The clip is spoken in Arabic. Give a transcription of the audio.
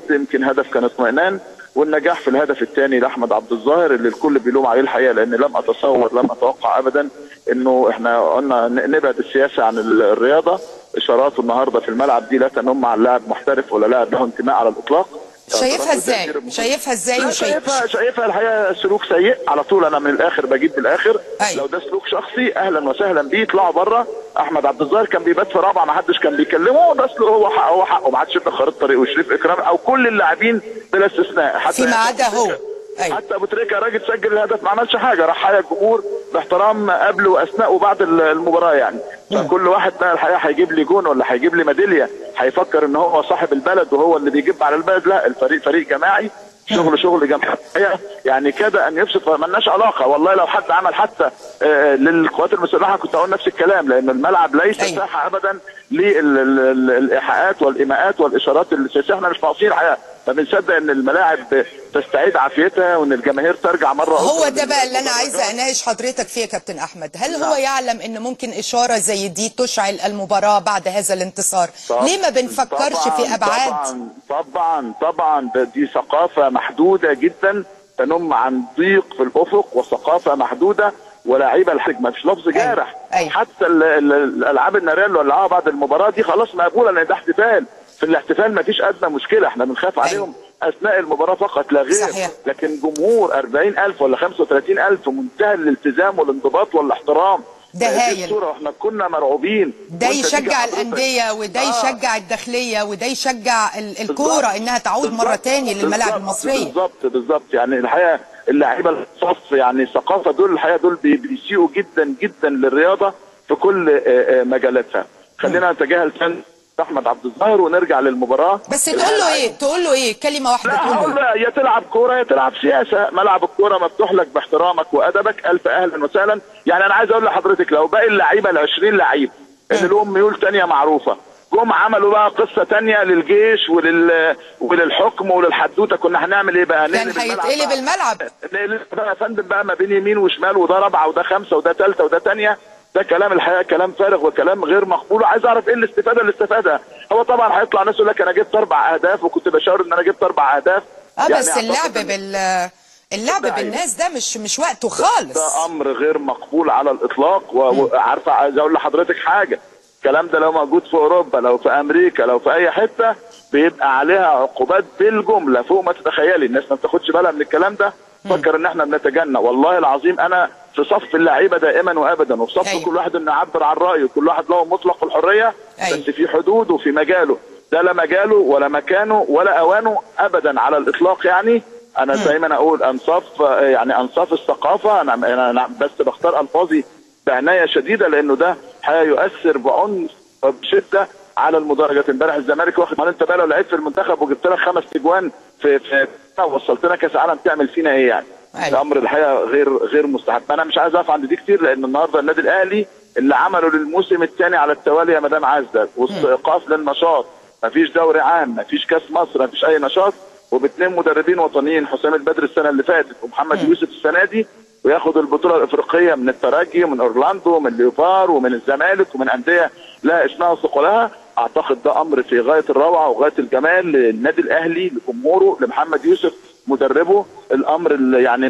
يمكن هدف كان اطمئنان، والنجاح في الهدف الثاني لاحمد عبد الظاهر اللي الكل بيلوم عليه الحقيقه، لان لم اتوقع ابدا انه احنا قلنا نبعد السياسه عن الرياضه. اشاراته النهارده في الملعب دي لا تنم عن لاعب محترف ولا لاعب له انتماء على الاطلاق. شايفها ازاي؟ شايفها الحقيقه سلوك سيء على طول. انا من الاخر بجيب بالاخر. أيوة. لو ده سلوك شخصي اهلا وسهلا بيه، يطلعوا بره. احمد عبد الظاهر كان بيبات في رابعه، ما حدش كان بيكلمه، ده هو حقه ما حدش يبقى خارطه طريق، وشريف اكرام او كل اللاعبين بلا استثناء، حتى فيما عدا هو. أيوة. حتى ابو تريكه راجل سجل الهدف ما عملش حاجه، راح حيا الجمهور باحترام قبل واثناء وبعد المباراه يعني. فكل واحد بقى الحقيقه هيجيب لي جون ولا هيجيب لي ميداليه هيفكر ان هو صاحب البلد وهو اللي بيجيب على البلد. لا، الفريق فريق جماعي، شغل جماعي يعني. كده ان يفسد مالناش علاقه. والله لو حد عمل حتى للقوات المسلحه كنت اقول نفس الكلام، لان الملعب ليس ساحه ابدا للايحاءات والايماءات والاشارات السياسيه. احنا مش ناقصين الحقيقه، فبنصدق ان الملاعب تستعيد عافيتها وان الجماهير ترجع مره اخرى. هو ده بقى اللي انا عايزه اناقش حضرتك فيه يا كابتن احمد. هل هو يعلم ان ممكن اشاره زي دي تشعل المباراه بعد هذا الانتصار؟ ليه ما بنفكرش في ابعاد؟ طبعا دي ثقافه محدوده جدا تنم عن ضيق في الافق وثقافه محدوده ولاعيبه الحكمه، مش لفظ جارح. أيوة. حتى الالعاب الناريه اللي ولعوها بعد المباراه دي خلاص مقبوله، لان ده احتفال. في الاحتفال ما فيش ادنى مشكله، احنا بنخاف عليهم اثناء المباراه فقط لا غير. صحيح. لكن جمهور 40,000 ولا 35,000 منتهى الالتزام والانضباط والاحترام. ده هايل. احنا كنا مرعوبين. ده يشجع الانديه وده يشجع الداخليه وده يشجع الكوره انها تعود مره تاني للملاعب المصريه. بالظبط يعني الحقيقه اللاعيبه الصف يعني الثقافه دول الحقيقه دول بيسيئوا جدا جدا للرياضه في كل مجالاتها. خلينا نتجاهل فن احمد عبد الظاهر ونرجع للمباراه. بس تقول له ايه كلمه واحده تقول له؟ يا تلعب كوره يا تلعب سياسه. ملعب الكوره مفتوح لك باحترامك وادبك. الف اهلا وسهلا. يعني انا عايز اقول لحضرتك لو باقي اللعيبه ال 20 لعيب اللي لهم ميول ثانيه معروفه جم عملوا بقى قصه ثانيه للجيش وللحكم وللحدوته، كنا هنعمل ايه بقى؟ كان هيتقلب الملعب. نقلب بقى يا فندم بقى ما بين يمين وشمال، وده رابعه وده خمسه وده ثالثه وده ثانيه. ده كلام الحقيقه كلام فارغ وكلام غير مقبول. عايز اعرف ايه الاستفاده اللي استفادها. هو طبعا هيطلع ناس يقول لك انا جبت 4 اهداف وكنت بشاور ان انا جبت 4 اهداف. يعني بس اللعب بالناس ده مش وقته خالص. ده امر غير مقبول على الاطلاق. وعارفه عايز اقول لحضرتك حاجه، الكلام ده لو موجود في اوروبا لو في امريكا لو في اي حته بيبقى عليها عقوبات بالجمله فوق ما تتخيلي. الناس ما بتاخدش بالها من الكلام ده، فكر ان احنا بنتجنى. والله العظيم انا في صف اللعيبه دائما وابدا، وفي صف كل واحد انه يعبر عن رايه، كل واحد له مطلق الحريه بس في حدود وفي مجاله. ده لا مجاله ولا مكانه ولا اوانه ابدا على الاطلاق. يعني انا دايما اقول انصاف الثقافه. انا بس بختار الفاظي بعنايه شديده، لانه ده هيؤثر بعنف وبشده على المدرجات. امبارح الزمالك واخد، ما انت بقى لو لعبت في المنتخب وجبت لك 5 اجوان في وصلتنا كاس عالم تعمل فينا ايه يعني؟ ده امر الحقيقه غير مستحب. انا مش عايز اقف عند دي كتير، لان النهارده النادي الاهلي اللي عمله للموسم الثاني على التوالي يا مدام عزه، وايقاف للنشاط، مفيش دوري عام، مفيش كاس مصر، مفيش اي نشاط، وباثنين مدربين وطنيين، حسام البدر السنه اللي فاتت ومحمد يوسف السنه دي، وياخد البطوله الافريقيه من الترجي ومن اورلاندو ومن ليوفار ومن الزمالك ومن انديه لا اسمها وثقلها. اعتقد ده امر في غايه الروعه وغايه الجمال للنادي الاهلي، لجمهوره، لمحمد يوسف مدربه. الامر اللي يعني